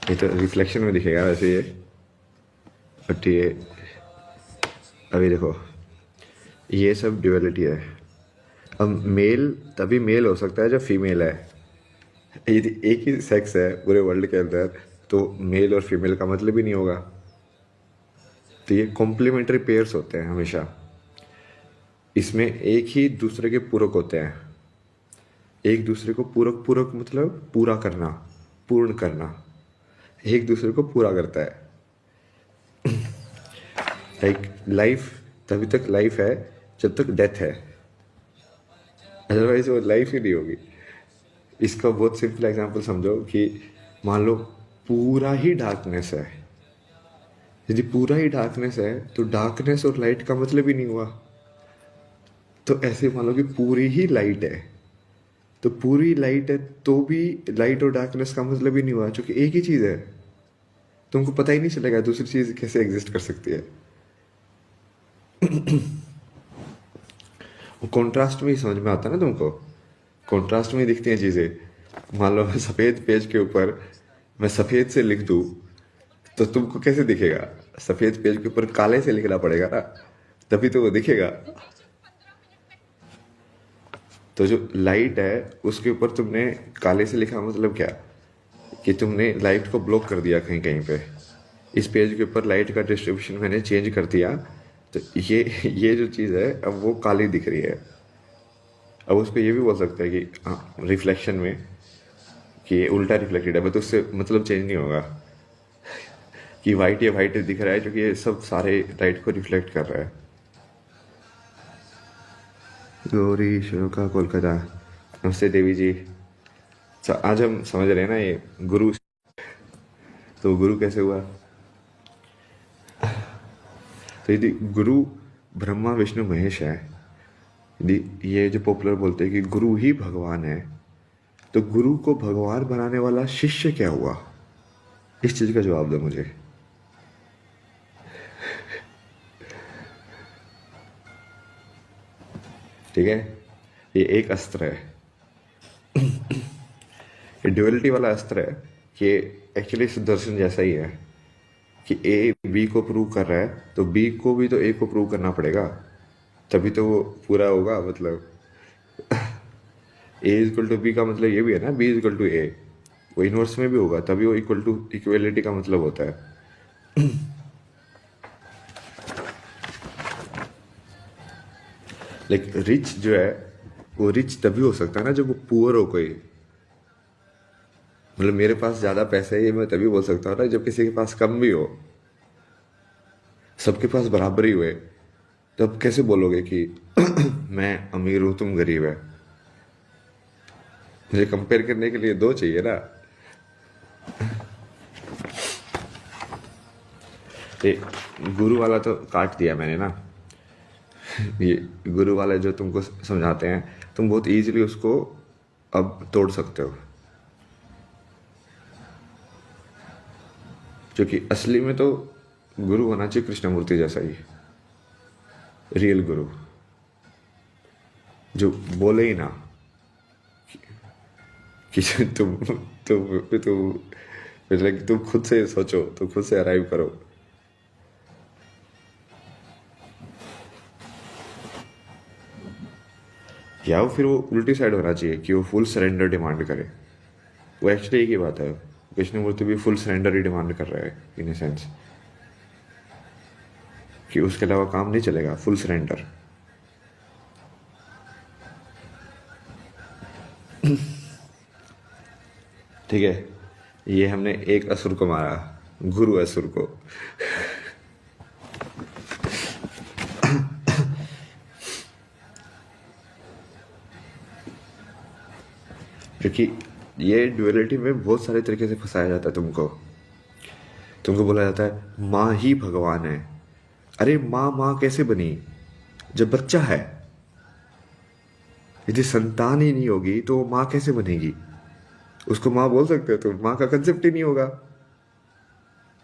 ये तो रिफ्लेक्शन में दिखेगा वैसे ये, बट ये अभी देखो, ये सब ड्यूअलिटी है। अब मेल तभी मेल हो सकता है जब फीमेल है। यदि एक ही सेक्स है पूरे वर्ल्ड के अंदर तो मेल और फीमेल का मतलब ही नहीं होगा। तो ये कॉम्प्लीमेंट्री पेयर्स होते हैं हमेशा, इसमें एक ही दूसरे के पूरक होते हैं। एक दूसरे को पूरक, पूरक मतलब पूरा करना, पूर्ण करना, एक दूसरे को पूरा करता है। लाइक लाइफ तभी तक लाइफ है जब तक डेथ है, अदरवाइज वो लाइफ ही नहीं होगी। इसका बहुत सिंपल एग्जांपल समझो कि मान लो पूरा ही डार्कनेस है। यदि पूरा ही डार्कनेस है तो डार्कनेस और लाइट का मतलब ही नहीं हुआ। तो ऐसे मान लो कि पूरी ही लाइट है, तो पूरी लाइट है तो भी लाइट और डार्कनेस का मतलब ही नहीं हुआ, क्योंकि एक ही चीज है। तुमको पता ही नहीं चलेगा दूसरी चीज कैसे एग्जिस्ट कर सकती है। कॉन्ट्रास्ट में ही समझ में आता है ना तुमको, कॉन्ट्रास्ट में ही दिखती हैं चीजें। मान लो मैं सफेद पेज के ऊपर मैं सफेद से लिख दूं तो तुमको कैसे दिखेगा? सफेद पेज के ऊपर काले से लिखना पड़ेगा ना, तभी तो वो दिखेगा। तो जो लाइट है उसके ऊपर तुमने काले से लिखा मतलब क्या, कि तुमने लाइट को ब्लॉक कर दिया कहीं कहीं पे। इस पेज के ऊपर लाइट का डिस्ट्रीब्यूशन मैंने चेंज कर दिया, तो ये जो चीज़ है अब वो काली दिख रही है। अब उसको ये भी बोल सकते हैं कि हाँ रिफ्लेक्शन में कि ये उल्टा रिफ्लेक्टेड है, बट उससे मतलब चेंज नहीं होगा कि वाइट या वाइट दिख रहा है, क्योंकि ये सब सारे लाइट को रिफ्लेक्ट कर रहा है। गौरी शोका कोलकाता, नमस्ते देवी जी। आज हम समझ रहे हैं ना ये गुरु, तो गुरु कैसे हुआ। तो यदि गुरु ब्रह्मा विष्णु महेश है, यदि ये जो पॉपुलर बोलते हैं कि गुरु ही भगवान है, तो गुरु को भगवान बनाने वाला शिष्य क्या हुआ? इस चीज का जवाब दो मुझे। ठीक है, ये एक अस्त्र है, ये ड्युअलिटी वाला अस्त्र है। कि एक्चुअली सुदर्शन जैसा ही है कि ए बी को प्रूव कर रहा है तो बी को भी तो ए को प्रूव करना पड़ेगा, तभी तो वो पूरा होगा। मतलब ए इक्वल टू बी का मतलब ये भी है ना, बी इक्वल टू ए। वो इनवर्स में भी होगा तभी वो इक्वल टू इक्वलिटी का मतलब होता है। लाइक रिच जो है वो रिच तभी हो सकता है ना जब वो पुअर हो कोई। मतलब मेरे पास ज्यादा पैसे है ये मैं तभी बोल सकता हूँ ना जब किसी के पास कम भी हो। सबके पास बराबर ही हुए तो अब कैसे बोलोगे कि मैं अमीर हूं तुम गरीब है? मुझे कंपेयर करने के लिए दो चाहिए ना। ये गुरु वाला तो काट दिया मैंने ना। ये गुरु वाला जो तुमको समझाते हैं तुम बहुत इजीली उसको अब तोड़ सकते हो, क्योंकि असली में तो गुरु होना चाहिए कृष्णमूर्ति जैसा ही, रियल गुरु जो बोले ही ना कि तुम मतलब तुम खुद से सोचो, तुम खुद से अराइव करो। या वो फिर वो उल्टी साइड होना चाहिए कि वो फुल सरेंडर डिमांड करे। वो एक्चुअली एक ही बात है, कृष्णमूर्ति भी फुल सरेंडर ही डिमांड कर रहा है इन ए सेंस कि उसके अलावा काम नहीं चलेगा, फुल सरेंडर। ठीक है, ये हमने एक असुर को मारा, गुरु असुर को। क्योंकि ये ड्युअलिटी में बहुत सारे तरीके से फंसाया जाता है तुमको। तुमको बोला जाता है माँ ही भगवान है। अरे माँ माँ कैसे बनी जब बच्चा है? यदि संतान ही नहीं होगी तो माँ कैसे बनेगी? उसको माँ बोल सकते हो तुम? माँ का कंसेप्ट ही नहीं होगा।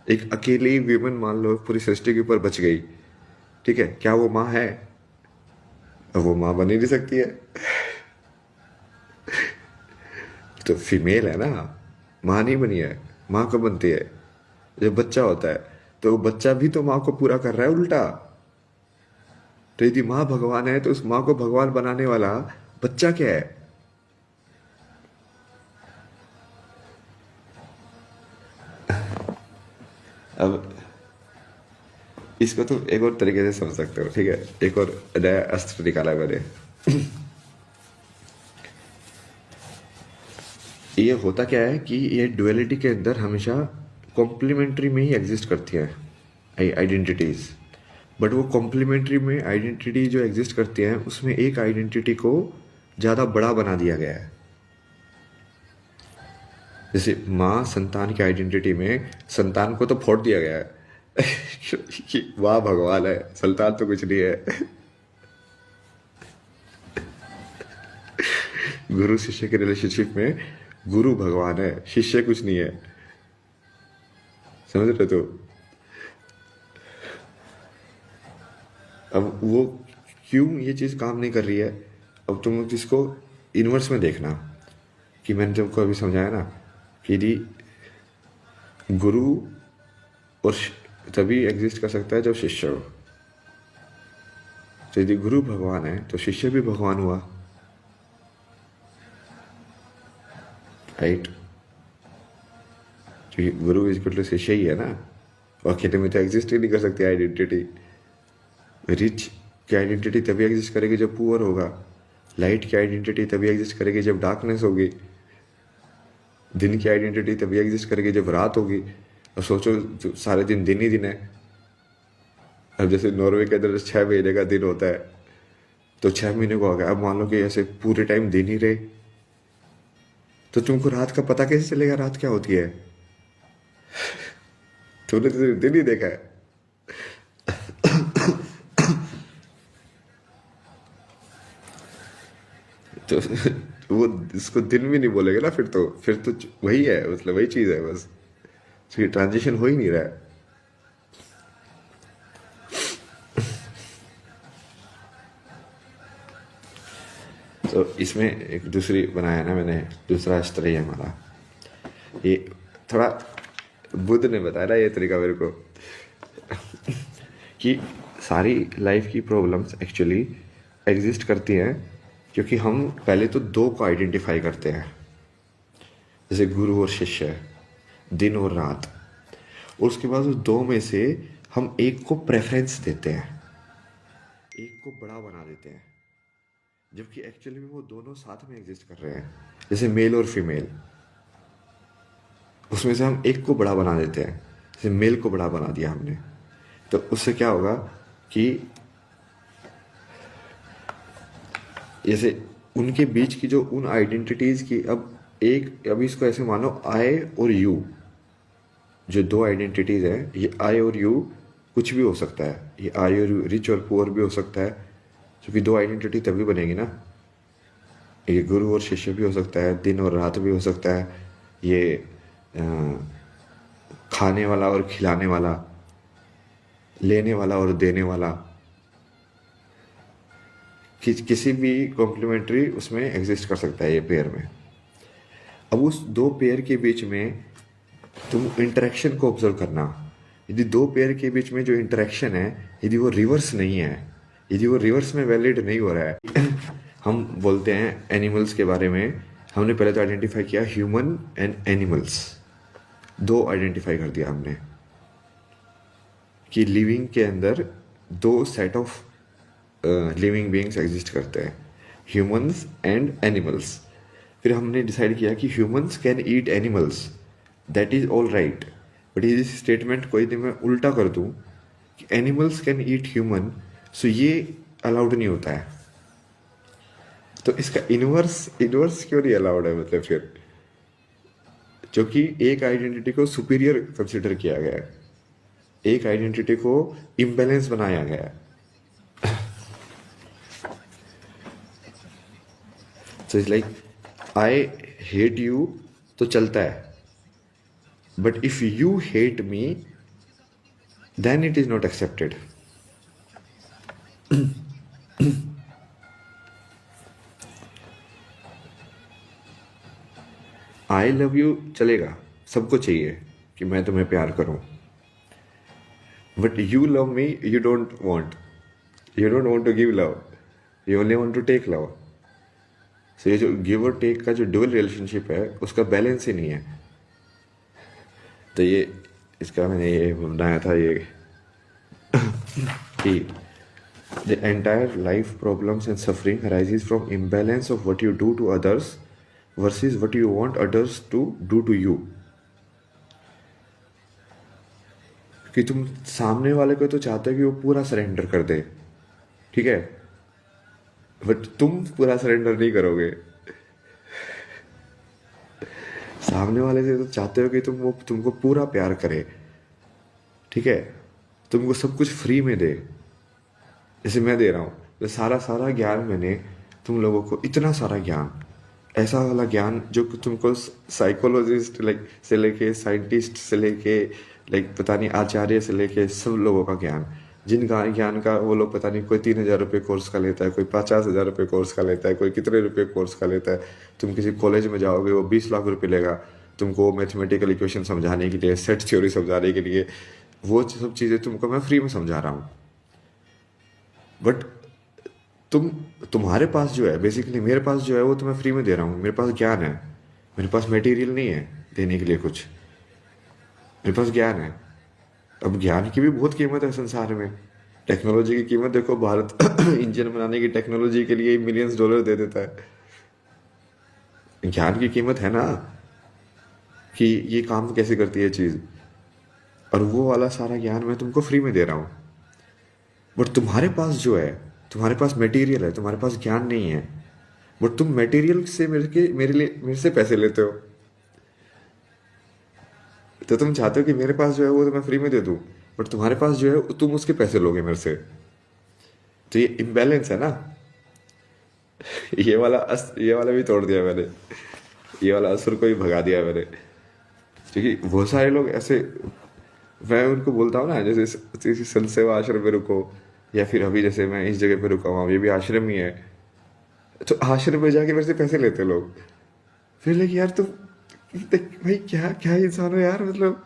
एक अकेली विमन मान लो पूरी सृष्टि के ऊपर बच गई, ठीक है, क्या वो माँ है? अब वो माँ बन ही नहीं सकती है, तो फीमेल है ना, माँ नहीं बनी है। माँ कब बनती है? जब बच्चा होता है। तो बच्चा भी तो माँ को पूरा कर रहा है उल्टा। तो यदि माँ भगवान है तो उस माँ को भगवान बनाने वाला बच्चा क्या है? अब इसको तुम एक और तरीके से समझ सकते हो, ठीक है? एक और नया अस्त्र निकाला है मैंने। ये होता क्या है कि ये डुअलिटी के अंदर हमेशा कॉम्प्लीमेंट्री में ही एग्जिस्ट करती है आइडेंटिटीज। बट वो कॉम्प्लीमेंट्री में आइडेंटिटी जो एग्जिस्ट करती है उसमें एक आइडेंटिटी को ज़्यादा बड़ा बना दिया गया है। जैसे माँ संतान की आइडेंटिटी में संतान को तो फोड़ दिया गया है कि वाह भगवान है, संतान तो कुछ नहीं है। गुरु शिष्य के रिलेशनशिप में गुरु भगवान है, शिष्य कुछ नहीं है। समझ रहे तो? अब वो क्यों ये चीज़ काम नहीं कर रही है? अब तुम इसको इनवर्स में देखना कि मैंने तुमको अभी समझाया ना कि यदि गुरु और तभी एग्जिस्ट कर सकता है जब शिष्य हो। तो यदि गुरु भगवान है तो शिष्य भी भगवान हुआ, राइट? तो गुरु इक्वल टू शिष्य ही है ना। और अकेले में तो एग्जिस्ट ही नहीं कर सकती आइडेंटिटी। रिच की आइडेंटिटी तभी एग्जिस्ट करेगी जब पुअर होगा। लाइट की आइडेंटिटी तभी एग्जिस्ट करेगी जब डार्कनेस होगी। दिन की आइडेंटिटी तभी एग्जिस्ट करेगी जब रात होगी। और सोचो जो सारे दिन ही दिन है। अब जैसे नॉर्वे के अंदर 6 महीने का दिन होता है तो 6 महीने को हो गया। अब मान लो कि ऐसे पूरे टाइम दिन ही रहे तो तुमको रात का पता कैसे चलेगा रात क्या होती है? तुमने तो दिन ही देखा है। तो वो इसको दिन भी नहीं बोलेगा ना, फिर तो वही है, मतलब वही चीज है बस। तो ये ट्रांजिशन हो ही नहीं रहा है। तो इसमें एक दूसरी बनाया ना मैंने, दूसरा अस्त्र ही है हमारा। ये थोड़ा बुद्ध ने बताया ना ये तरीका मेरे को कि सारी लाइफ की प्रॉब्लम्स एक्चुअली एग्जिस्ट करती हैं क्योंकि हम पहले तो दो को आइडेंटिफाई करते हैं, जैसे गुरु और शिष्य, दिन और रात। और उसके बाद उस दो में से हम एक को प्रेफरेंस देते हैं, एक को बड़ा बना देते हैं, जबकि एक्चुअली में वो दोनों साथ में एग्जिस्ट कर रहे हैं। जैसे मेल और फीमेल, उसमें से हम एक को बड़ा बना देते हैं, जैसे मेल को बड़ा बना दिया हमने। तो उससे क्या होगा कि जैसे उनके बीच की जो उन आइडेंटिटीज की, अब इसको ऐसे मानो आई और यू, जो दो आइडेंटिटीज है, ये आई और यू कुछ भी हो सकता है। ये आई और यू रिच और पुअर भी हो सकता है, क्योंकि दो आइडेंटिटी तभी बनेगी ना। ये गुरु और शिष्य भी हो सकता है, दिन और रात भी हो सकता है, ये खाने वाला और खिलाने वाला, लेने वाला और देने वाला, किसी भी कॉम्प्लीमेंट्री उसमें एग्जिस्ट कर सकता है ये पेयर में। अब उस दो पेयर के बीच में तुम इंटरेक्शन को ऑब्जर्व करना। यदि दो पेयर के बीच में जो इंटरेक्शन है, यदि वो रिवर्स नहीं है, यदि वो रिवर्स में वैलिड नहीं हो रहा है हम बोलते हैं एनिमल्स के बारे में, हमने पहले तो आइडेंटिफाई किया ह्यूमन एंड एनिमल्स, दो आइडेंटिफाई कर दिया हमने कि लिविंग के अंदर दो set of living beings exist करते हैं, ह्यूमंस एंड एनिमल्स। फिर हमने डिसाइड किया कि humans can eat animals, that is all right. But ये स्टेटमेंट को यदि मैं उल्टा कर दूं कि एनिमल्स कैन ईट ह्यूमन, सो ये अलाउड नहीं होता है। तो इसका इनवर्स क्यों नहीं अलाउड है? मतलब फिर जो कि एक आइडेंटिटी को सुपीरियर कंसिडर किया गया है, एक आइडेंटिटी को इम्बैलेंस बनाया गया है। So it's like I hate you तो चलता है, but if you hate me then it is not accepted. I love you चलेगा, सबको चाहिए कि मैं तुम्हें प्यार करूं, but you love me, you don't want to give love, you only want to take love. So ये जो गिव और टेक का जो ड्यूअल रिलेशनशिप है उसका बैलेंस ही नहीं है। तो ये इसका मैंने ये बनाया था ये कि the entire life problems and suffering arises from imbalance of what you do to others versus what you want others to do to you। कि तुम सामने वाले को तो चाहते हो कि वो पूरा सरेंडर कर दे, ठीक है, बट तुम पूरा सरेंडर नहीं करोगे। सामने वाले से तो चाहते हो कि तुमको पूरा प्यार करे, ठीक है, तुमको सब कुछ फ्री में दे, जैसे मैं दे रहा हूँ। तो सारा ज्ञान मैंने तुम लोगों को, इतना सारा ज्ञान, ऐसा वाला ज्ञान जो तुमको साइकोलॉजिस्ट लाइक से लेके साइंटिस्ट से लेके लाइक पता नहीं आचार्य से लेके सब लोगों का ज्ञान, जिनका ज्ञान का वो लोग पता नहीं, कोई 3,000 रुपये कोर्स का लेता है, कोई 50,000 रुपये कोर्स का लेता है, कोई कितने रुपये कोर्स का लेता है। तुम किसी कॉलेज में जाओगे वो 20 लाख रुपये लेगा तुमको मैथमेटिकल इक्वेशन समझाने के लिए, सेट थ्योरी समझाने के लिए। वो सब चीज़ें तुमको मैं फ्री में समझा रहा हूँ, बट तुम्हारे पास जो है, बेसिकली मेरे पास जो है वो तो मैं फ्री में दे रहा हूँ। मेरे पास ज्ञान है, मेरे पास मटेरियल नहीं है देने के लिए कुछ, मेरे पास ज्ञान है। अब ज्ञान की भी बहुत कीमत है संसार में। टेक्नोलॉजी की कीमत देखो, भारत इंजन बनाने की टेक्नोलॉजी के लिए मिलियंस डॉलर दे देता है। ज्ञान की कीमत है ना, कि ये काम कैसे करती है चीज़, और वो वाला सारा ज्ञान मैं तुमको फ्री में दे रहा हूँ। बट तुम्हारे पास जो है, तुम्हारे पास मटेरियल है, तुम्हारे पास ज्ञान नहीं है, बट तुम मटेरियल से मेरे से पैसे लेते हो। तो तुम चाहते हो कि मेरे पास जो है वो तो मैं फ्री में दे दूं, बट तुम्हारे पास जो है तुम उसके पैसे लोगे मेरे से। तो ये इम्बैलेंस है ना। ये वाला भी तोड़ दिया मैंने, ये वाला असुर को भी भगा दिया मैंने। क्योंकि बहुत सारे लोग ऐसे, मैं उनको बोलता हूँ ना, जैसे संत सेवा आश्रम में रुको, या फिर अभी जैसे मैं इस जगह पे रुका हुआ, ये भी आश्रम ही है, तो आश्रम में जाके मेरे से पैसे लेते लोग। फिर लेकिन यार तुम भाई क्या क्या इंसान हो यार, मतलब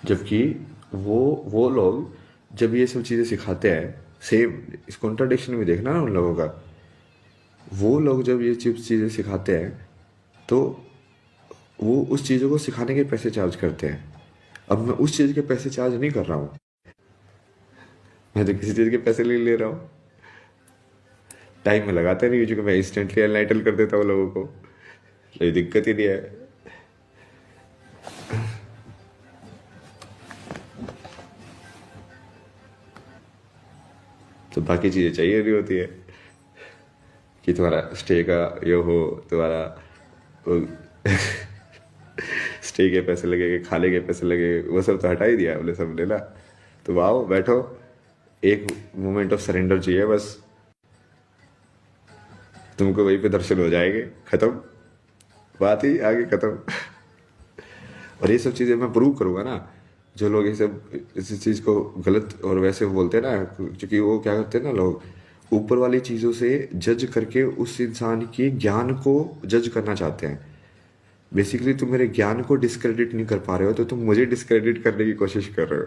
जबकि वो लोग जब ये सब चीज़ें सिखाते हैं, सेम इस कॉन्ट्राडिक्शन में देखना ना उन लोगों का, वो लोग जब ये चीज़ें सिखाते हैं तो वो उस चीज़ों को सिखाने के पैसे चार्ज करते हैं। अब मैं उस चीज़ के पैसे चार्ज नहीं कर रहा हूँ, मैं तो किसी चीज़ के पैसे ले ले रहा हूँ। टाइम में लगाते नहीं, क्योंकि मैं इंस्टेंटली एनलाइटन कर देता हूँ लोगों को, कोई दिक्कत ही नहीं है। तो बाकी चीज़ें चाहिए नहीं होती है कि तुम्हारा स्टे का ये हो, तुम्हारा स्टे के पैसे लगे, खाने के पैसे लगे, वो सब तो हटा ही दिया हमने सब ने ना। तो आओ बैठो, एक मोमेंट ऑफ सरेंडर चाहिए बस, तुमको वहीं पे दर्शन हो जाएंगे, खत्म, बात ही आगे खत्म। और ये सब चीज़ें मैं प्रूव करूँगा ना। जो लोग ये सब इस चीज़ को गलत और वैसे बोलते हैं ना, क्योंकि वो क्या करते हैं ना, लोग ऊपर वाली चीज़ों से जज करके उस इंसान के ज्ञान को जज करना चाहते हैं। बेसिकली तुम मेरे ज्ञान को डिस्क्रेडिट नहीं कर पा रहे हो, तो तुम मुझे डिस्क्रेडिट करने की कोशिश कर रहे हो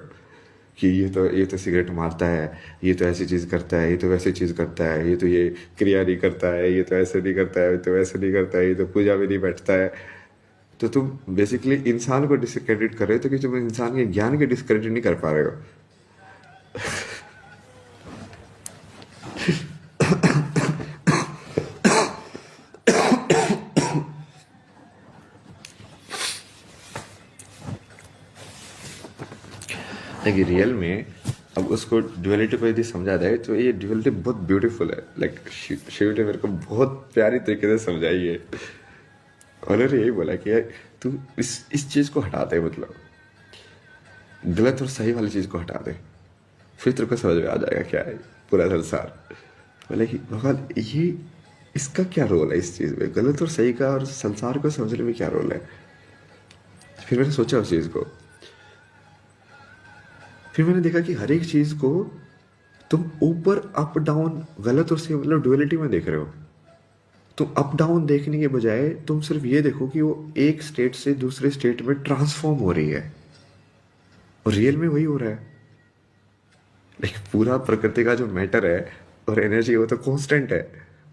कि ये तो सिगरेट मारता है, ये तो ऐसी चीज़ करता है, ये तो वैसी चीज़ करता है, ये तो ये क्रिया नहीं करता है, ये तो ऐसे नहीं करता है, ये तो वैसे नहीं करता है, ये तो पूजा में नहीं बैठता है। तो तुम बेसिकली इंसान को डिस्क्रेडिट कर रहे हो, तो कि तुम इंसान के ज्ञान के डिस्क्रेडिट नहीं कर पा रहे हो। लेकिन रियल में अब उसको ड्युअलिटी को यदि समझा जाए तो ये ड्युअलिटी बहुत ब्यूटीफुल है। लाइक शिव ने मेरे को बहुत प्यारी तरीके से समझाई है। उन्होंने यही बोला कि यार तू इस चीज़ को हटा दे, मतलब गलत और सही वाली चीज़ को हटा दे, फिर तेरे को समझ में आ जाएगा क्या है पूरा संसार। बोले कि भगवान इसका क्या रोल है इस चीज़ में, गलत और सही का और संसार को समझने में क्या रोल है? फिर मैंने सोचा उस चीज़ को, फिर मैंने देखा कि हर एक चीज़ को तुम ऊपर अप डाउन, गलत और सही मतलब डुअलिटी में देख रहे हो। तुम अप डाउन देखने के बजाय तुम सिर्फ ये देखो कि वो एक स्टेट से दूसरे स्टेट में ट्रांसफॉर्म हो रही है, और रियल में वही हो रहा है। लाइक पूरा प्रकृति का जो मैटर है और एनर्जी, वो तो कांस्टेंट है,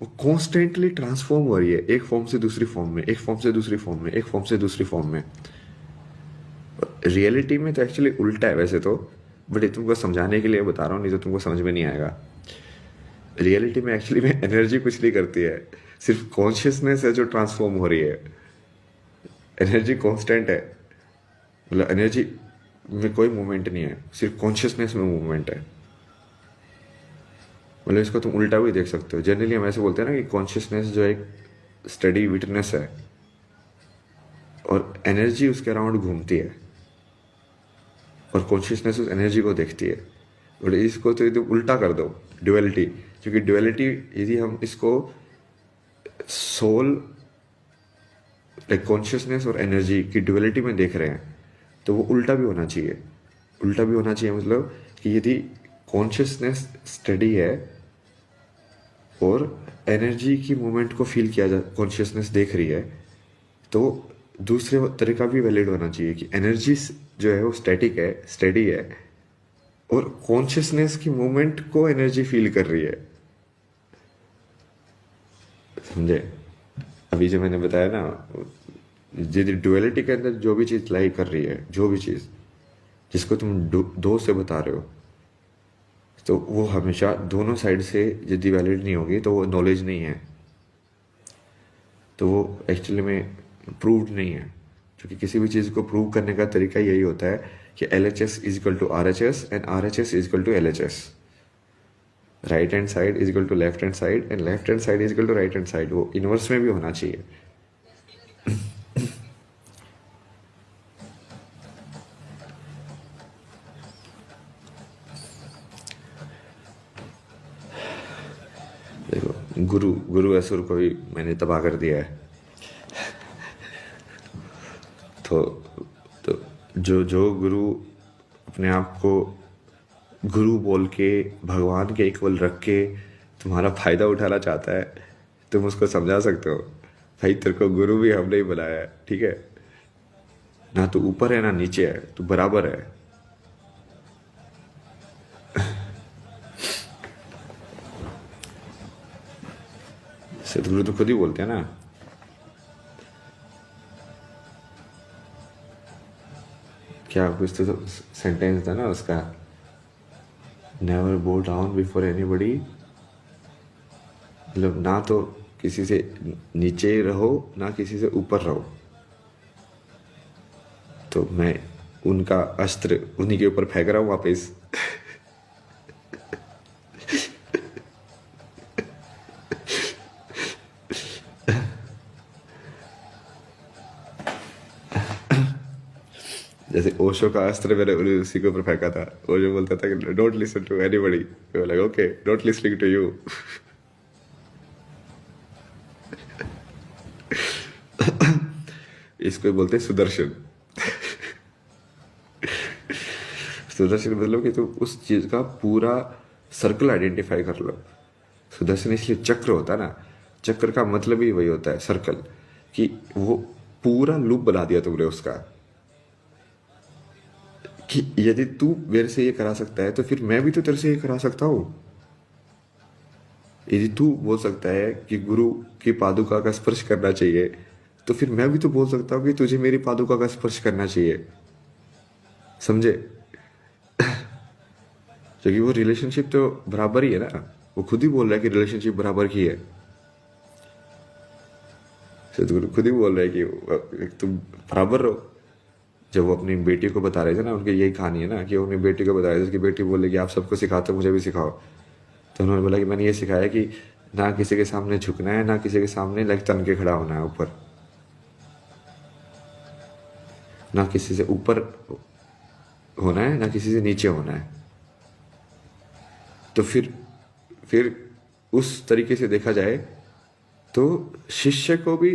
वो कॉन्स्टेंटली ट्रांसफॉर्म हो रही है, एक फॉर्म से दूसरी फॉर्म में, एक फॉर्म से दूसरी फॉर्म में, एक फॉर्म से दूसरी फॉर्म में। रियलिटी में तो एक्चुअली उल्टा है वैसे तो, बट ये तुमको समझाने के लिए बता रहा हूँ, नहीं तो तुमको समझ में नहीं आएगा। रियलिटी में एक्चुअली में एनर्जी कुछ नहीं करती है, सिर्फ कॉन्शियसनेस है जो ट्रांसफॉर्म हो रही है। एनर्जी कांस्टेंट है, मतलब एनर्जी में कोई मूवमेंट नहीं है, सिर्फ कॉन्शियसनेस में मूवमेंट है। मतलब इसको तुम उल्टा भी देख सकते हो। जनरली हम ऐसे बोलते हैं ना कि कॉन्शियसनेस जो एक स्टडी विटनेस है और एनर्जी उसके अराउंड घूमती है, और कॉन्शियसनेस उस एनर्जी को देखती है। और इसको तो यदि उल्टा कर दो, ड्युअलिटी, क्योंकि ड्युअलिटी यदि हम इसको सोल, लाइक कॉन्शियसनेस और एनर्जी की ड्युअलिटी में देख रहे हैं, तो वो उल्टा भी होना चाहिए। उल्टा भी होना चाहिए मतलब कि यदि कॉन्शियसनेस स्टडी है और एनर्जी की मूवमेंट को फील किया जा, कॉन्शियसनेस देख रही है, तो दूसरे तरीका भी वैलिड होना चाहिए कि एनर्जी जो है वो स्टैटिक है, स्टेडी है, और कॉन्शियसनेस की मूवमेंट को एनर्जी फील कर रही है। समझे? अभी जो मैंने बताया ना, यदि डुअलिटी के अंदर जो भी चीज़ लाई कर रही है, जो भी चीज़ जिसको तुम दो से बता रहे हो, तो वो हमेशा दोनों साइड से यदि वैलिड नहीं होगी तो वो नॉलेज नहीं है, तो वो एक्चुअली में प्रूव्ड नहीं है। क्योंकि किसी भी चीज़ को प्रूव करने का तरीका यही होता है कि LHS is equal to RHS and RHS is equal to LHS। Right hand side is equal to left hand side and left hand side is equal to right hand side. वो inverse में भी होना चाहिए। देखो, गुरु गुरु असुर को भी मैंने तबाह कर दिया है। तो तो जो गुरु अपने आप को गुरु बोल के भगवान के इक्वल रख के तुम्हारा फायदा उठाना चाहता है, तुम उसको समझा सकते हो, भाई तेरे को गुरु भी हमने ही बनाया है, ठीक है ना? तू ऊपर है ना नीचे है, तू बराबर है। सदगुरु तो खुद ही बोलते हैं ना, क्या कुछ तो सेंटेंस था ना उसका, नेवर बो डाउन बिफोर एनीबडी। मतलब ना तो किसी से नीचे रहो ना किसी से ऊपर रहो। तो मैं उनका अस्त्र उन्हीं के ऊपर फेंक रहा हूँ वापस। जैसे ओशो का अस्त्र मैंने उसी के ऊपर फेंका था। वो जो बोलता था कि don't listen to anybody, like okay don't listening to you. इसको बोलते हैं सुदर्शन। सुदर्शन मतलब कि तुम उस चीज का पूरा सर्कल आइडेंटिफाई कर लो। सुदर्शन इसलिए चक्र होता है ना, चक्र का मतलब ही वही होता है, सर्कल, कि वो पूरा लूप बना दिया तुमने उसका, कि यदि तू मेरे से ये करा सकता है तो फिर मैं भी तो तेरे से ये करा सकता हूँ। यदि तू बोल सकता है कि गुरु की पादुका का स्पर्श करना चाहिए, तो फिर मैं भी तो बोल सकता हूँ कि तुझे मेरी पादुका का स्पर्श करना चाहिए। समझे? क्योंकि वो रिलेशनशिप तो बराबर ही है ना, वो खुद ही बोल रहा है कि रिलेशनशिप बराबर की है। सदगुरु खुद ही बोल रहे हैं कि तुम बराबर रहो। जब वो अपनी बेटी को बता रहे थे ना, उनकी यही कहानी है ना, कि वो अपनी बेटी को बता रहे थे, उसकी बेटी बोले कि आप सबको सिखाते मुझे भी सिखाओ। तो उन्होंने बोला कि मैंने ये सिखाया कि ना किसी के सामने झुकना है, ना किसी के सामने लाइक तन के खड़ा होना है ऊपर, ना किसी से ऊपर होना है ना किसी से नीचे होना है। तो फिर उस तरीके से देखा जाए तो शिष्य को भी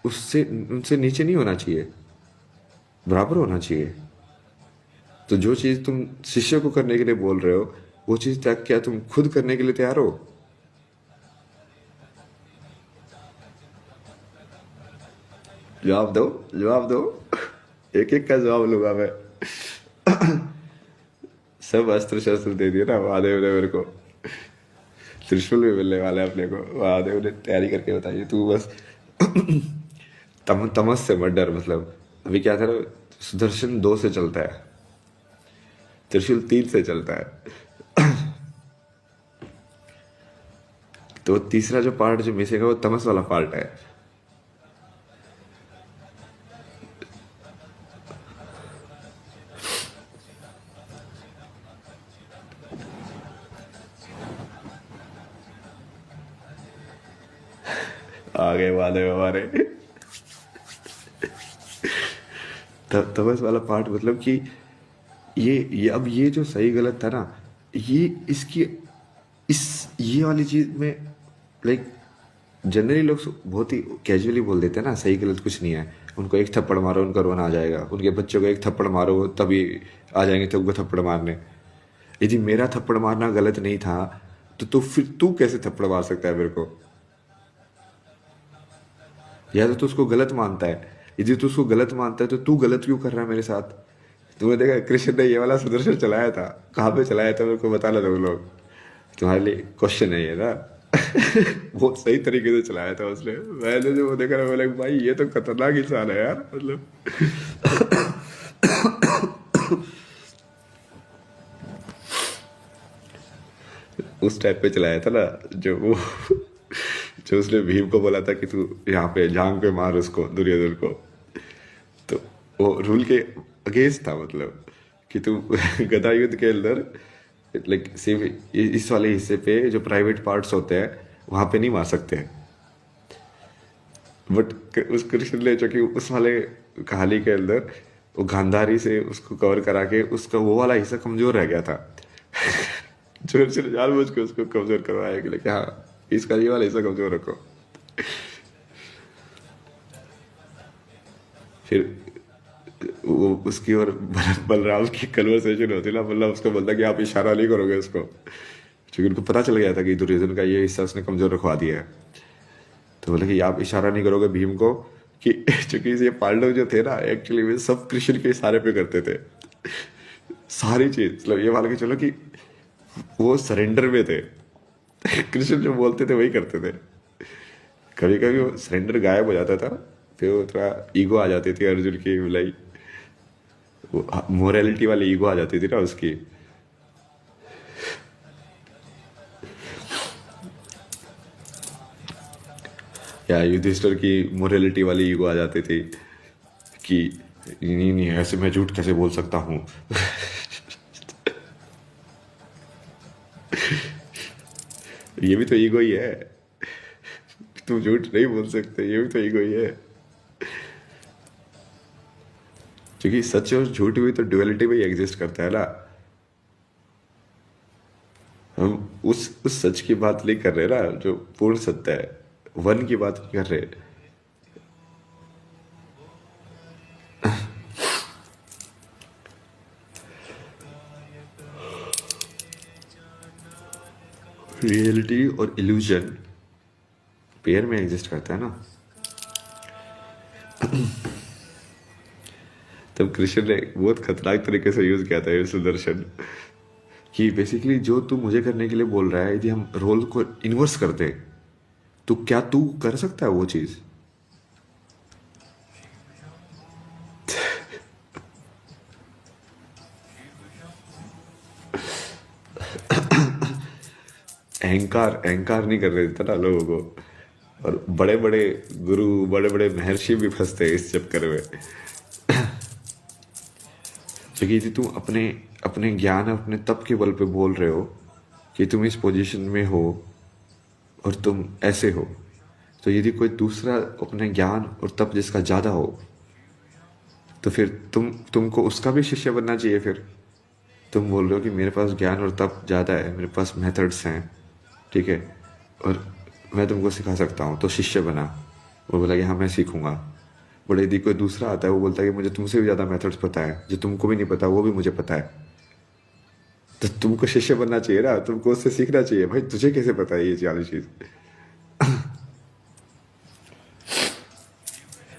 उससे उनसे नीचे नहीं होना चाहिए, बराबर होना चाहिए। तो जो चीज़ तुम शिष्य को करने के लिए बोल रहे हो, वो चीज़ त्याग क्या तुम खुद करने के लिए तैयार हो? जवाब दो, जवाब दो। एक एक का जवाब लूंगा मैं। सब अस्त्र शस्त्र दे दिए ना महादेव ने मेरे को, त्रिशूल भी मिलने वाला है अपने को। महादेव ने तैयारी करके बताइए, तू बस तमस से मत डर। मतलब अभी क्या था ना, सुदर्शन 2 से चलता है, त्रिशूल 3 से चलता है। तो तीसरा जो पार्ट जो मिसेगा वो तमस वाला पार्ट है। आ गए महादेव हमारे। तमस वाला पार्ट मतलब कि ये अब ये जो सही गलत था ना, ये इसकी इस ये वाली चीज में लाइक जनरली लोग बहुत ही कैजुअली बोल देते हैं ना, सही गलत कुछ नहीं है। उनको एक थप्पड़ मारो उनका रोना आ जाएगा, उनके बच्चों को एक थप्पड़ मारो तभी आ जाएंगे तुमको थप्पड़ मारने। यदि मेरा थप्पड़ मारना गलत नहीं था तो फिर तू कैसे थप्पड़ मार सकता है मेरे को? या तो तू उसको गलत मानता है, यदि तू उसको गलत मानता है तो तू गलत क्यों कर रहा है मेरे साथ? तुमने देखा कृष्ण ने ये वाला सुदर्शन चलाया था, कहाँ पे चलाया था मेरे को बताना तुम लोग। तुम्हारे लिए क्वेश्चन है ये ना। बहुत सही तरीके से चलाया था उसने। मैंने जो वो देखा ना, बोला भाई ये तो खतरनाक इंसान है यार। मतलब उस टाइप पे चलाया था ना, जो उसने भीम को बोला था कि तू यहाँ पे जांग पे मार उसको, दुर्योधन को। तो वो रूल के अगेंस्ट था, मतलब कि तू गदा युद्ध के अंदर लाइक सिर्फ इस वाले हिस्से पे जो प्राइवेट पार्ट्स होते हैं वहां पे नहीं मार सकते। बट उस कृष्ण ने जो कि उस वाले कहानी के अंदर वो गांधारी से उसको कवर करा के उसका वो वाला हिस्सा कमजोर रह गया था। जोर से जानबूझ के उसको कमजोर करवाया कि हाँ इसका ये वाला हिस्सा कमजोर रखो। फिर वो उसकी और बलराम की कन्वर्सेशन होती ना, बलराम उसको बोलता कि आप इशारा नहीं करोगे उसको, क्योंकि उनको पता चल गया था कि दुर्योधन का ये हिस्सा उसने कमजोर रखवा दिया है। तो बोला कि आप इशारा नहीं करोगे भीम को कि चूंकि ये पांडव जो थे ना एक्चुअली वे सब कृष्ण के इशारे पे करते थे सारी चीज। मतलब ये मान के चलो कि वो सरेंडर में थे। कृष्ण जो बोलते थे वही करते थे। कभी कभी वो सरेंडर गायब हो जाता था, फिर वो थोड़ा ईगो आ जाती थी अर्जुन की, लाइक मोरालिटी वाली ईगो आ जाती थी ना उसकी। या युधिष्ठिर की मोरालिटी वाली ईगो आ जाती थी कि नहीं नहीं ऐसे मैं झूठ कैसे बोल सकता हूँ। ये भी तो ईगो ही है, तुम झूठ नहीं बोल सकते, ये भी तो ईगो ही है। क्योंकि सच और झूठ भी तो ड्युअलिटी में ही एग्जिस्ट करता है ना। हम उस सच की बात नहीं कर रहे ना जो पूर्ण सत्य है, वन की बात नहीं कर रहे। रियलिटी और इल्यूजन पेयर में एग्जिस्ट करता है ना। तब कृष्ण ने बहुत खतरनाक तरीके से यूज किया था ये सुदर्शन, कि बेसिकली जो तू मुझे करने के लिए बोल रहा है, यदि हम रोल को इन्वर्स कर दे तो क्या तू कर सकता है वो चीज? अहंकार अहंकार नहीं कर रहे थे ना लोगों को। और बड़े बड़े गुरु बड़े बड़े महर्षि भी फंसते हैं इस चक्कर में। क्योंकि यदि तुम अपने अपने ज्ञान अपने तप के बल पे बोल रहे हो कि तुम इस पोजीशन में हो और तुम ऐसे हो, तो यदि कोई दूसरा अपने ज्ञान और तप जिसका ज्यादा हो तो फिर तुमको उसका भी शिष्य बनना चाहिए। फिर तुम बोल रहे हो कि मेरे पास ज्ञान और तप ज्यादा है, मेरे पास मेथड्स हैं, ठीक है, और मैं तुमको सिखा सकता हूँ, तो शिष्य बना। वो बोला कि हाँ मैं सीखूंगा। बोले यदि कोई दूसरा आता है, वो बोलता है कि मुझे तुमसे भी ज़्यादा मेथड्स पता है, जो तुमको भी नहीं पता वो भी मुझे पता है, तो तुमको शिष्य बनना चाहिए ना, तुमको उससे सीखना चाहिए। भाई तुझे कैसे पता है ये वाली चीज़?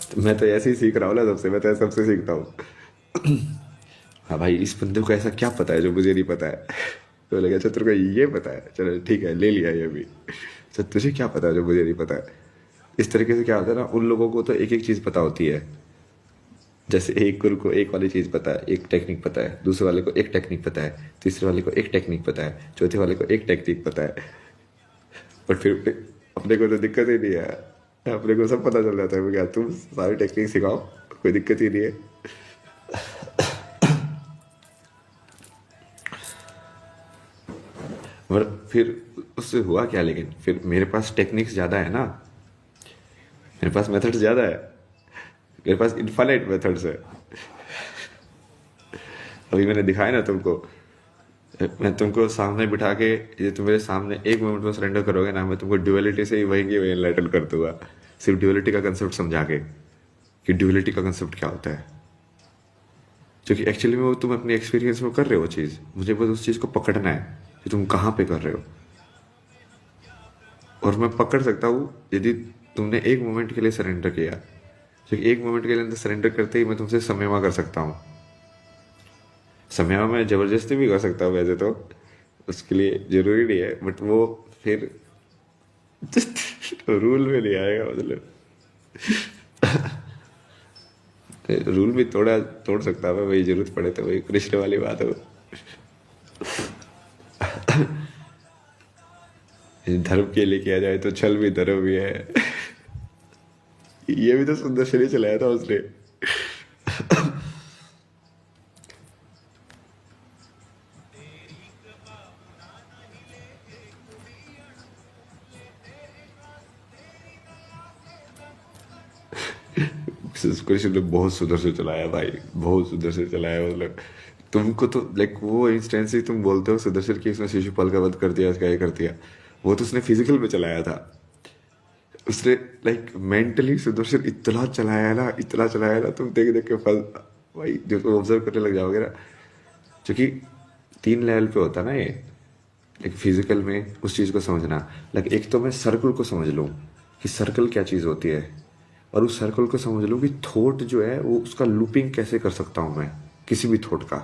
तो मैं तो ऐसे ही सीख रहा हूँ ना सबसे, मैं तो ऐसे सबसे सीखता हूँ। हाँ भाई, इस बंदे को ऐसा क्या पता है जो मुझे नहीं पता है? तो लगा अच्छा तेरे को ये पता है, चलो ठीक है ले लिया ये भी। अच्छा तुझे क्या पता है जो मुझे नहीं पता है? इस तरीके से क्या होता है ना, उन लोगों को तो एक एक चीज़ पता होती है। जैसे एक गुरु को एक वाली चीज़ पता है, एक टेक्निक पता है, दूसरे वाले को एक टेक्निक पता है, तीसरे वाले को एक टेक्निक पता है, चौथे वाले को एक टेक्निक पता है। बट फिर अपने को तो दिक्कत ही नहीं है, अपने को सब पता चल जाता है। क्या तुम सारी टेक्निक सिखाओ, कोई दिक्कत ही नहीं है। और फिर उससे हुआ क्या, लेकिन फिर मेरे पास टेक्निक्स ज़्यादा है ना, मेरे पास मेथड्स ज़्यादा है, मेरे पास इनफाइनाइट मेथड्स है। अभी मैंने दिखाया ना तुमको, मैं तुमको सामने बिठा के, ये तुम मेरे सामने एक मिनट में सरेंडर करोगे ना, मैं तुमको ड्यूअलिटी से ही वहीं की वहीं एनलाइटन कर दूंगा, सिर्फ ड्यूअलिटी का कंसेप्ट समझा के कि ड्यूअलिटी का कंसेप्ट क्या होता है। क्योंकि एक्चुअली में वो तुम अपने एक्सपीरियंस में कर रहे हो चीज़, मुझे बस उस चीज़ को पकड़ना है कि तुम कहाँ पे कर रहे हो। और मैं पकड़ सकता हूँ यदि तुमने एक मोमेंट के लिए सरेंडर किया, क्योंकि एक मोमेंट के लिए अंदर सरेंडर करते ही मैं तुमसे समयमा कर सकता हूँ। समयमा मैं ज़बरदस्ती भी कर सकता हूँ वैसे तो, उसके लिए ज़रूरी नहीं है, बट वो फिर रूल में नहीं आएगा। मतलब रूल भी तोड़ा तोड़ सकता है भाई, जरूरत पड़े तो, वही कृष्ण वाली बात है। धर्म के लिए किया जाए तो छल भी धर्म भी है। ये भी तो सुंदर शरीर चलाया था उसने। कृष्ण ने बहुत सुंदर से चलाया भाई, बहुत सुंदर से चलाया। मतलब तुमको तो लाइक वो इंस्टेंस ही तुम बोलते हो सुदर्शन की उसने शिशुपाल का वध कर दिया, इसका ये कर दिया, वो तो उसने फिजिकल में चलाया था। उसने लाइक मेंटली सुदर्शन इतना चलाया ना, इतना चलाया ना, तुम देख देख के फल भाई, जो तुम ऑब्जर्व करने लग जाओगे ना। क्योंकि 3 लेवल पे होता है ना ये, लाइक फिजिकल में उस चीज़ को समझना। लाइक एक तो मैं सर्कल को समझ लूँ कि सर्कल क्या चीज़ होती है, और उस सर्कल को समझ लूँ कि थॉट जो है वो उसका लूपिंग कैसे कर सकता हूँ मैं किसी भी थॉट का।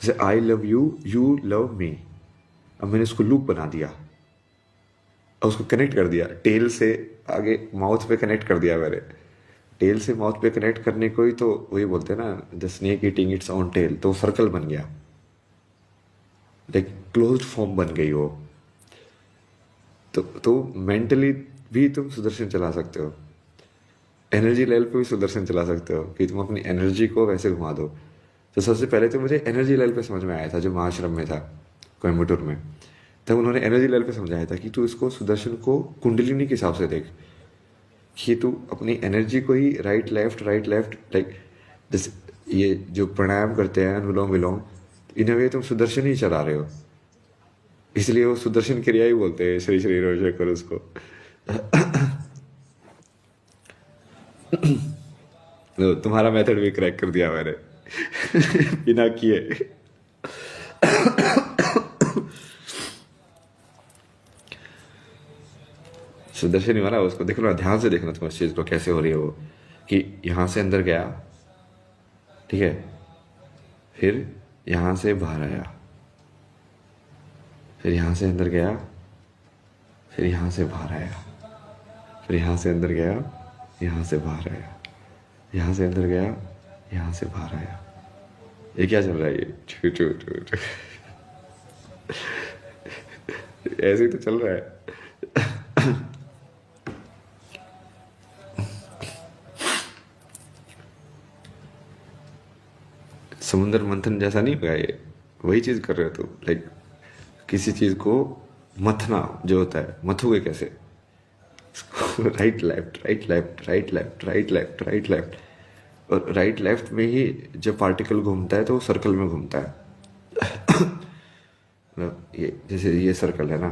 जैसे आई लव यू, यू लव मी, अब मैंने उसको लूप बना दिया और उसको कनेक्ट कर दिया, टेल से आगे माउथ पे कनेक्ट कर दिया मैंने। टेल से माउथ पे कनेक्ट करने को ही तो वही बोलते हैं ना, the snake eating its own tail, तो सर्कल बन गया, लाइक क्लोज्ड फॉर्म बन गई वो। तो मेंटली भी तुम सुदर्शन चला सकते हो, एनर्जी लेवल पे भी सुदर्शन चला सकते हो कि तुम अपनी एनर्जी को वैसे घुमा दो। तो सबसे पहले तो मुझे एनर्जी लेवल पे समझ में आया था, जो महाश्रम में था कोयम्बटूर में, तब उन्होंने एनर्जी लेवल पे समझाया था कि तू इसको सुदर्शन को कुंडलिनी के हिसाब से देख, कि तू अपनी एनर्जी को ही राइट लेफ्ट लाइक जैसे ये जो प्राणायाम करते हैं अनुलोम विलोम, इन वे तुम सुदर्शन ही चला रहे हो, इसलिए वो सुदर्शन क्रिया ही बोलते हैं, श्री श्री रविशंकर उसको। तो तुम्हारा मेथड भी क्रैक कर दिया मैंने बिना किए। सुदर्शन ही मारा उसको, देखो ना, ध्यान से देखना तुम इस चीज को कैसे हो रही है वो, कि यहां से अंदर गया, ठीक है, फिर यहां से बाहर आया, फिर यहां से अंदर गया, फिर यहां से बाहर आया, फिर यहां से अंदर गया, यहां से बाहर आया, यहां से अंदर गया, यहां से बाहर आया। ये क्या चल रहा है ये? छू छू छू छू। ऐसे ही तो चल रहा है। समुद्र मंथन जैसा नहीं होगा ये, वही चीज कर रहे हो तुम, लाइक किसी चीज को मथना जो होता है, मथोगे कैसे? Right left right left right left right left right left, और राइट लेफ्ट में ही जब पार्टिकल घूमता है तो वो सर्कल में घूमता है। मतलब ये जैसे ये सर्कल है ना,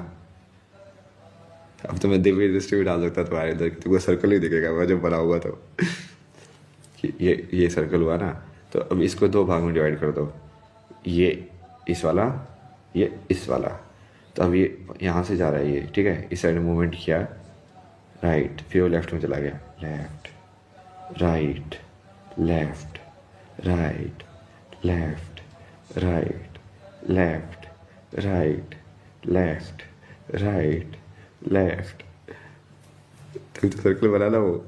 अब तो मैं दिव्य दृष्टि भी डाल सकता तुम्हारे इधर, तुमको सर्कल ही दिखेगा मैं जब बना हुआ तो कि ये सर्कल हुआ ना। तो अब इसको दो भाग में डिवाइड कर दो, ये इस वाला, ये इस वाला। तो अब ये यहाँ से जा रहा है ये, ठीक है, इस साइड में मूवमेंट किया, राइट, फिर वो लेफ्ट में चला गया, left right left right left right left right left right left. तभी तो सर्कल बना ना वो।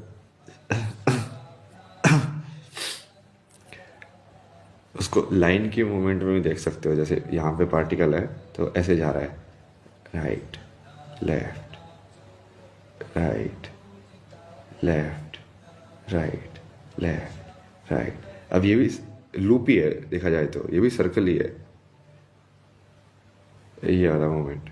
उसको लाइन की मूवमेंट में भी देख सकते हो, जैसे यहाँ पे पार्टिकल है तो ऐसे जा रहा है, right left right left right left right. अब ये भी लूप ही है, देखा जाए तो ये भी सर्कल ही है, ये वाला मूवमेंट।